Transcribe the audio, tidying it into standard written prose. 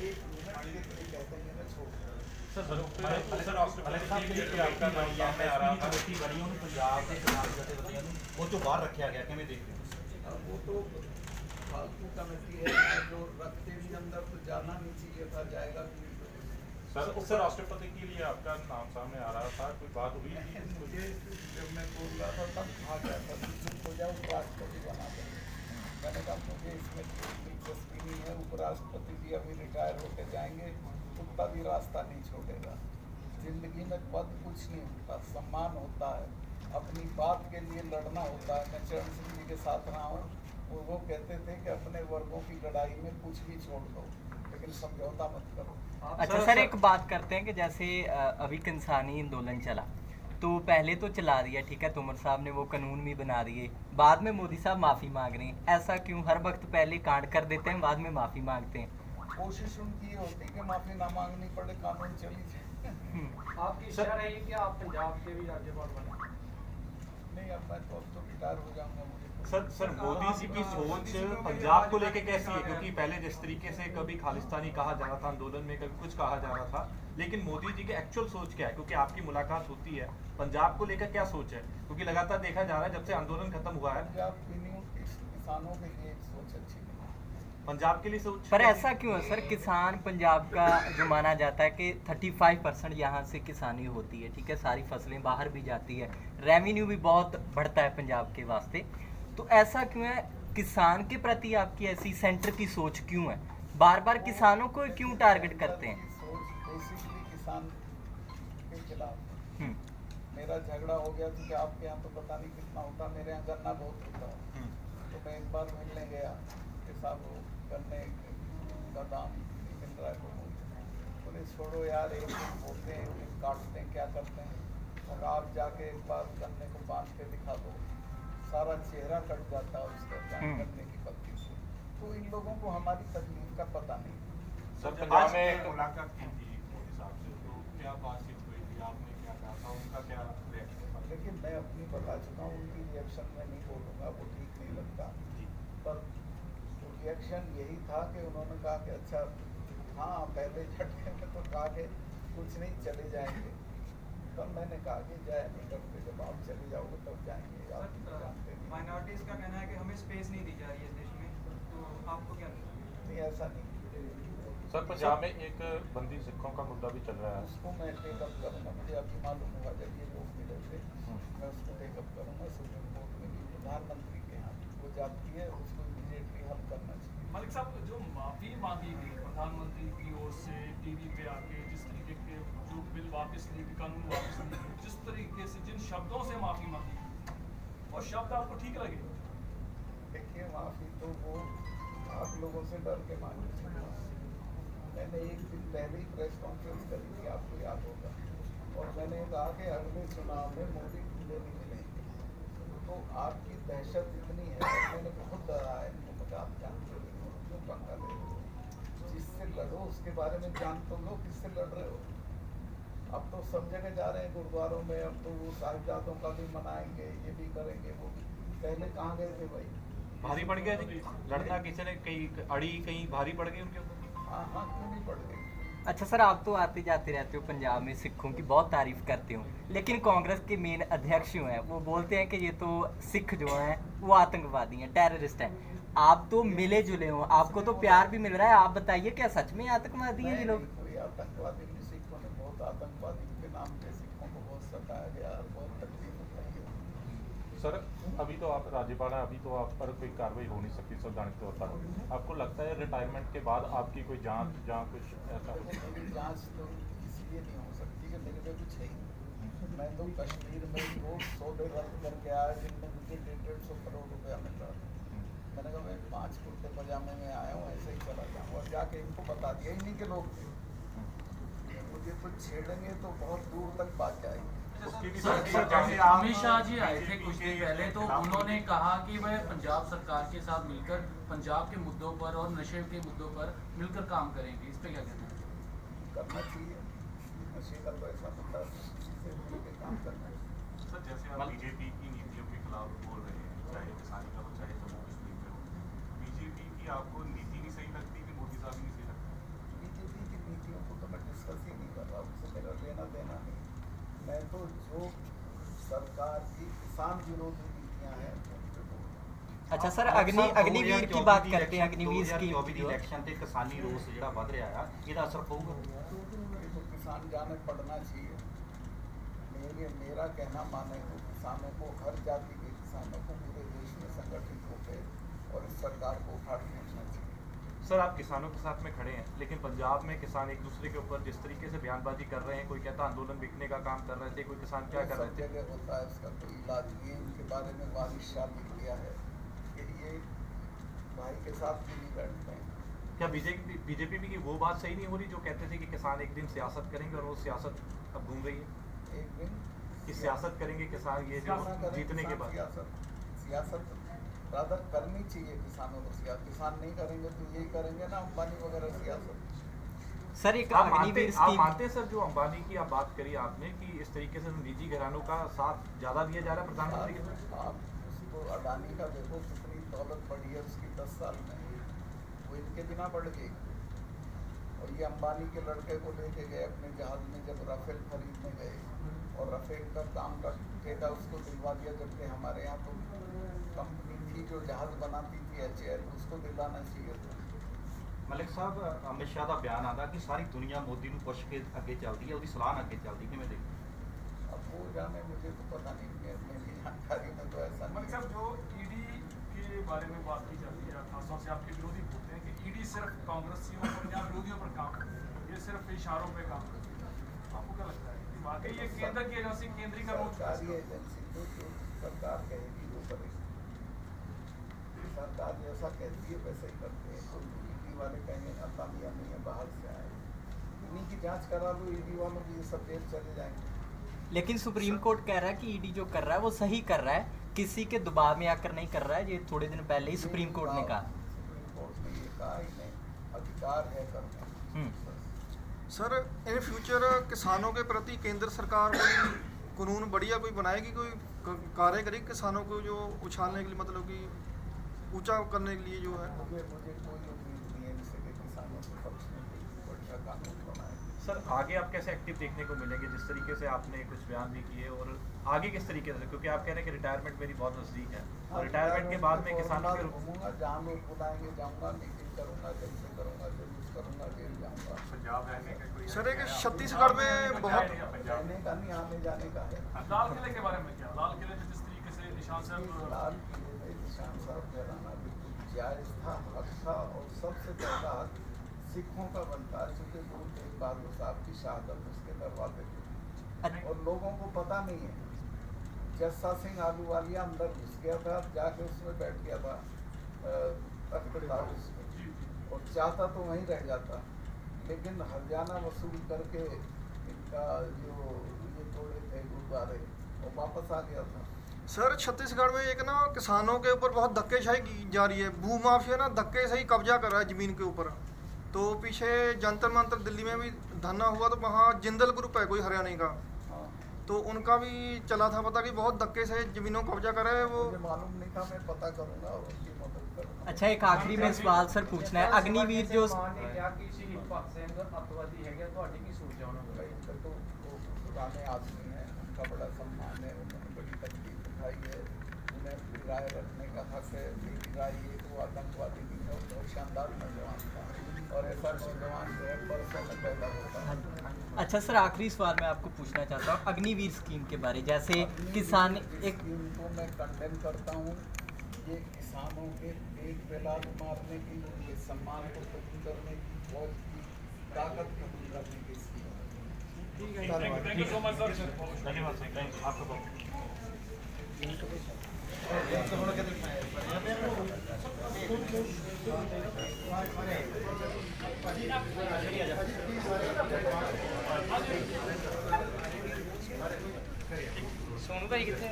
एक मिनट के लिए कहते हैं ना छोड़ वो तो बाहर रखा गया कि मैं देख रही हूँ। वो तो फालतू कमेटी है जो रखते भी अंदर तो जाना नहीं चाहिए था, जाएगा भी नहीं। सर राष्ट्रपति के लिए आपका नाम सामने आ रहा था, कोई बात हुई थी? मुझे जब मैं बोल रहा था तब कहा गया था चुप हो जाओ, उपराष्ट्रपति बना देंगे। मैंने कहा मुझे इसमें कोई दिलचस्पी नहीं है, उपराष्ट्रपति जी अभी रिटायर होकर जाएंगे, कुत्ता भी रास्ता नहीं छोड़ेगा। जिंदगी में पद कुछ नहीं होता, सम्मान होता है, अपनी बात के लिए लड़ना होता है। मैं चरण सिंह जी के साथ रहा हूँ, वो कहते थे कि अपने वर्गों की लड़ाई में कुछ भी छोड़ दो, लेकिन समझौता मत करो। अच्छा सर, एक बात करते हैं कि जैसे अभी किसानी आंदोलन चला तो पहले तो चला दिया, ठीक है, तोमर साहब ने वो कानून भी बना दिए, बाद में मोदी साहब माफ़ी मांग रहे हैं, ऐसा क्यों? हर वक्त पहले कांड कर देते हैं, बाद में माफ़ी मांगते हैं। कोशिश उनकी ये होती है कि माफ़ी ना मांगनी पड़े, कानून चली जाए। आपकी इच्छा रही कि आप पंजाब के भी राज्यपाल बने? नहीं, अब मैं तो रिटायर हो जाऊंगा। मुझे सर मोदी जी की सोच पंजाब को लेके कैसी है? क्योंकि पहले जिस तरीके से कभी खालिस्तानी कहा जा रहा था आंदोलन में, कभी कुछ कहा जा रहा था, लेकिन मोदी जी की एक्चुअल सोच क्या है? क्योंकि आपकी मुलाकात होती है, पंजाब को लेकर क्या सोच है? क्योंकि लगातार देखा जा रहा है जब से आंदोलन खत्म हुआ है, पंजाब की नहीं, किसानों के लिए एक सोच अच्छी नहीं। पंजाब के लिए सोच। पर ऐसा क्यों है सर? किसान पंजाब का जो माना जाता है कि 35% यहाँ से किसानी होती है, ठीक है, सारी फसलें बाहर भी जाती है, रेवेन्यू भी बहुत बढ़ता है पंजाब के वास्ते, तो ऐसा क्यों है? किसान के प्रति आपकी ऐसी सेंटर की सोच क्यों है? बार बार किसानों को क्यों टारगेट करते हैं? सोच बेसिकली किसान के खिलाफ। मेरा झगड़ा हो गया क्योंकि आपके यहाँ तो पता नहीं कितना होता, मेरे यहाँ गन्ना बहुत होता है। तो मैं एक बार मिलने गया कि साहब वो गन्ने का दाम मिल रहा है, तो बोले छोड़ो यार, एक दिन बोलते हैं, एक दिन काटते हैं, क्या करते हैं। और आप जाके एक बार गन्ने को बांध के दिखा दो, सारा चेहरा कट जाता है उसका गन्ने की पत्ती से। तो इन लोगों को हमारी तकलीफ का पता नहीं। सर पंजाब में मुलाकात की थी मोदी साहब से, तो क्या बातचीत हुई थी, आपने क्या कहा था, उनका क्या रिएक्शन था? लेकिन मैं अपनी बता चुका हूँ, उनकी रिएक्शन में नहीं बोलूँगा, वो ठीक नहीं लगता। पर रिएक्शन यही था कि उन्होंने कहा कि अच्छा हाँ, पहले झटके में तो कहा कि कुछ नहीं, चले जाएंगे। तब मैंने कहा कि जाए नहीं करते, जब आप चले जाओगे तब जाएंगे। आप जानते नहीं, माइनॉरिटीज का कहना है कि हमें स्पेस नहीं दी जा रही है देश में, तो आपको क्या लगता है? नहीं ऐसा नहीं। सर पंजाब में एक बंदी सिखों का मुद्दा भी चल रहा है, उसको मैं टेकअप करूँगा, मुझे अभी मालूम होगा जब ये लोग मिले थे, मैं उसको टेकअप करूँगा। सुप्रीम कोर्ट में भी प्रधानमंत्री के यहाँ वो जाती है, उसको इमीडिएटली हल करना चाहिए। मलिक साहब, जो माफ़ी मांगी गई प्रधानमंत्री की ओर से टीवी पे आके, जिस तरीके के जो बिल वापस लिए, कानून वापस लिए, जिस तरीके से जिन शब्दों से माफ़ी मांगी, वो शब्द आपको ठीक लगे? देखिए, माफ़ी तो वो आप लोगों से डर के मांगी थी। मैंने एक दिन पहले ही प्रेस कॉन्फ्रेंस करी थी, आपको याद होगा, और मैंने कहा कि अगले चुनाव में मोदी खुले नहीं मिलेंगे। तो आपकी दहशत इतनी है, मैंने बहुत डरा है इनको, मुझे आप जानते हो क्यों पंगा ले रहे हो? जिससे लड़ो उसके बारे में जान तो लो, किससे लड़ रहे हो। अब तो सब जगह जा रहे हैं गुरुद्वारों में, अब तो वो साहिबजादों का भी मनाएंगे, ये भी करेंगे, वो भी। पहले कहाँ गए थे भाई? भारी पड़ गया जी लड़ना, किसी ने कहीं अड़ी, कहीं भारी पड़ गई उनके ऊपर। हाँ हाँ, क्यों नहीं पड़ गई? अच्छा सर, आप तो आते जाते रहते हो पंजाब में, सिखों की बहुत तारीफ करते हो, लेकिन कांग्रेस के मेन अध्यक्ष जो हैं वो बोलते हैं कि ये तो सिख जो हैं वो आतंकवादी हैं, टेररिस्ट हैं। आप तो मिले जुले हो, आपको तो प्यार भी मिल रहा है, आप बताइए क्या सच में आतंकवादी हैं ये लोग? कोई आतंकवादी नहीं, सिखों ने बहुत आतंकवादी के नाम पे सिखों को बहुत सताया गया और बहुत तकलीफ उठाई है। सर अभी तो आप राज्यपाल हैं, अभी तो आप पर कोई कार्रवाई हो नहीं सकती संवैधानिक तौर पर, आपको लगता है रिटायरमेंट के बाद आपकी कोई जांच कुछ ऐसा हो? मेरी जांच तो इसलिए नहीं हो सकती कि मेरे पे कुछ है ही नहीं। मैं तो कश्मीर में वो सौदे रद्द करके आया जिनमें मुझे 150 करोड़ रुपया मिल रहा था। मैंने कहा मैं 5 कुर्ते पजामे में आया हूँ, ऐसे ही चला जाऊँ, और जाके इनको बता दिया, इन्हीं के लोग थे। मुझे तो छेड़ेंगे तो बहुत दूर तक बात जाएगी। अमित शाह जी आए थे कुछ दिन पहले, तो उन्होंने कहा कि वह पंजाब सरकार के साथ मिलकर पंजाब के मुद्दों पर और नशे के मुद्दों पर मिलकर काम करेंगे, इस पे क्या कहना है? करना चाहिए, नशे का तो ऐसा मुद्दा से मिलकर काम करना है। सर जैसे आप बीजेपी की नीतियों के खिलाफ बोल रहे हैं, चाहे किसानी का हो चाहे जम्मू कश्मीर का हो, बीजेपी की आपको नीति नहीं सही लगती कि मोदी साहब नहीं सही लगता? नीति किसान विरोधी नीतियां हैं उनके विरोध। अच्छा सर अग्निवीर की बात करते हैं। अग्निवीर स्कीम 2024 ਦੀ ਇਲੈਕਸ਼ਨ ਤੇ ਕਿਸਾਨੀ ਰੋਸ ਜਿਹੜਾ ਵੱਧ ਰਿਹਾ ਆ ਇਹਦਾ ਅਸਰ ਪਊਗਾ। ये तो किसान जाने पड़ना चाहिए। मेरा कहना माने तो किसानों को, हर जाति के किसानों को पूरे देश में संगठित होकर और इस सरकार को उठा के रखना चाहिए। सर आप किसानों के साथ में खड़े हैं, लेकिन पंजाब में किसान एक दूसरे के ऊपर जिस तरीके से बयानबाजी कर रहे हैं, कोई कहता आंदोलन बिकने का काम कर रहे थे, कोई किसान क्या कर रहे सब थे। जगह होता है, इसका कोई इलाज नहीं है। इनके बारे में वारिस शाह लिख दिया है कि ये भाई के साथ भी नहीं बैठते हैं। क्या बीजेपी की वो बात सही नहीं हो रही जो कहते थे कि किसान एक दिन सियासत करेंगे और वो सियासत अब घूम रही है एक दिन कि सियासत करेंगे किसान ये जो ना करें जीतने के बाद। सियासत रादर करनी चाहिए किसानों को। किसान नहीं करेंगे तो यही करेंगे ना अंबानी वगैरह सियासत। सर एक आप अग्निवीर मानते स्कीम हैं सर जो अंबानी की आप बात करी आपने कि इस तरीके से निजी घरानों का साथ ज्यादा दिया जा रहा है प्रधानमंत्री के साथ। आप उसको अडानी का देखो कितनी दौलत बढ़ी है उसकी 10 साल में, वो इनके बिना बढ़ गई। और ये अंबानी के लड़के को लेके गए अपने जहाज में जब राफेल खरीदने गए, और राफेल का काम का ठेका उसको दिलवा दिया, जबकि हमारे यहाँ तो कंपनी थी जो जहाज बनाती थी HAL, उसको दिलाना चाहिए था। ਮਲਿਕ ਸਾਹਿਬ ਅਮਿਤ ਸ਼ਾਹ ਦਾ ਬਿਆਨ ਆਉਂਦਾ ਕਿ ਸਾਰੀ ਦੁਨੀਆ ਮੋਦੀ ਨੂੰ ਪੁੱਛ ਕੇ ਅੱਗੇ ਚੱਲਦੀ ਹੈ, ਉਹਦੀ ਸਲਾਹ ਨਾਲ ਅੱਗੇ ਚੱਲਦੀ, ਕਿਵੇਂ ਦੇਖਦੇ? अब वो जाने, मुझे तो पता नहीं, मेरी जानकारी में तो ऐसा नहीं मलिक साहब जो ईडी के बारे में बात की जाती है, खासतौर से आपके विरोधी बोलते हैं कि ईडी सिर्फ कांग्रेसियों पर या विरोधियों पर काम करती है, ये सिर्फ इशारों पे काम करती है। आपको क्या लगता है कि वाकई ये केंद्र की एजेंसी केंद्रीकरण हो चुका है? सरकारी एजेंसी को जो सरकार कहेगी वो करेगी। सरकार जैसा कहती है वैसे ही करते हैं। तो ईडी वाले कहेंगे असामियाँ नहीं है, बाहर से आए, इन्हीं की जांच करा लो, ईडी वालों की ये सब जेल चले जाएंगे। लेकिन सुप्रीम कोर्ट कह रहा है कि ईडी जो कर रहा है वो सही कर रहा है, किसी के दबाव में आकर नहीं कर रहा है। ये थोड़े दिन पहले ही सुप्रीम कोर्ट ने कहा। सुप्रीम कोर्ट ने ये कहा ही नहीं, अधिकार है करने। सर इन फ्यूचर किसानों के प्रति केंद्र सरकार कोई कानून बढ़िया कोई बनाएगी, कोई कार्य करेगी किसानों को जो उछालने के लिए, मतलब कि ऊंचा करने के लिए जो है? मुझे कोई उम्मीद नहीं है जिससे कि किसानों के पक्ष में कोई बढ़िया कानून बनाए। सर आगे आप कैसे एक्टिव देखने को मिलेंगे, जिस तरीके से आपने कुछ बयान भी किए, और आगे किस तरीके से, क्योंकि आप कह रहे हैं कि रिटायरमेंट मेरी बहुत नज़दीक है, और रिटायरमेंट के बाद में किसानों के घूमूंगा, जहाँ लोग बुलाएंगे जाऊँगा, मीटिंग करूँगा, जलसे करूँगा, जुलूस करूँगा, जेल जाऊँगा। पंजाब रहने का कोई सर एक छत्तीसगढ़ में बहुत रहने का नहीं, आने जाने का है। लाल किले के बारे में क्या? लाल किले में जिस तरीके से निशान साहब लाल किले में निशान साहब फहराना बिल्कुल जायज़ था, हक था, और सबसे पहला हक सिखों का बनता है, चूँकि गुरु तेग बहादुर साहब की शहादत उसके दरवाजे पे, और लोगों को पता नहीं है। जस्सा सिंह आलूवालिया अंदर घुस गया था, जाके उसमें बैठ गया था तख्त उसमें, और चाहता तो वहीं रह जाता, लेकिन हरजाना वसूल करके इनका जो ये तोड़े थे गुरुद्वारे, वो वापस आ गया था। सर छत्तीसगढ़ में एक ना किसानों के ऊपर बहुत धक्केशाही की जा रही है, भू माफिया ना धक्के से ही कब्जा कर रहा है ज़मीन के ऊपर। तो पीछे जंतर मंतर दिल्ली में भी धरना हुआ, तो वहाँ जिंदल ग्रुप है कोई हरियाणा का, तो उनका भी चला था पता कि बहुत धक्के से ज़मीनों कब्जा कर रहे हैं वो। मुझे मालूम नहीं था, मैं पता करूँगा और उनकी मदद करूँगा। अच्छा एक आखिरी में सवाल सर पूछना है, अग्निवीर जो भाई तो वो पुराने आदमी हैं, उनका बड़ा सम्मान है, उन्होंने बड़ी तकलीफ उठाई है, उन्हें राय रखने का हक है। मेरी राय ये वो आतंकवादी नहीं है, बहुत शानदार नौजवान था, और ऐसा नौजवान जो है परसों में पैदा होता है। अच्छा सर आखिरी सवाल मैं आपको पूछना चाहता हूँ अग्निवीर स्कीम के बारे, जैसे किसान एक इनको मैं कंडेम करता हूँ। ये किसानों के पेट पे लात मारने की, उनके सम्मान को खत्म करने की, फौज की ताकत खत्म करने की स्कीम है। Thank you so much sir. धन्यवाद सर, थैंक यू आपका बहुत। सोनू भाई कितने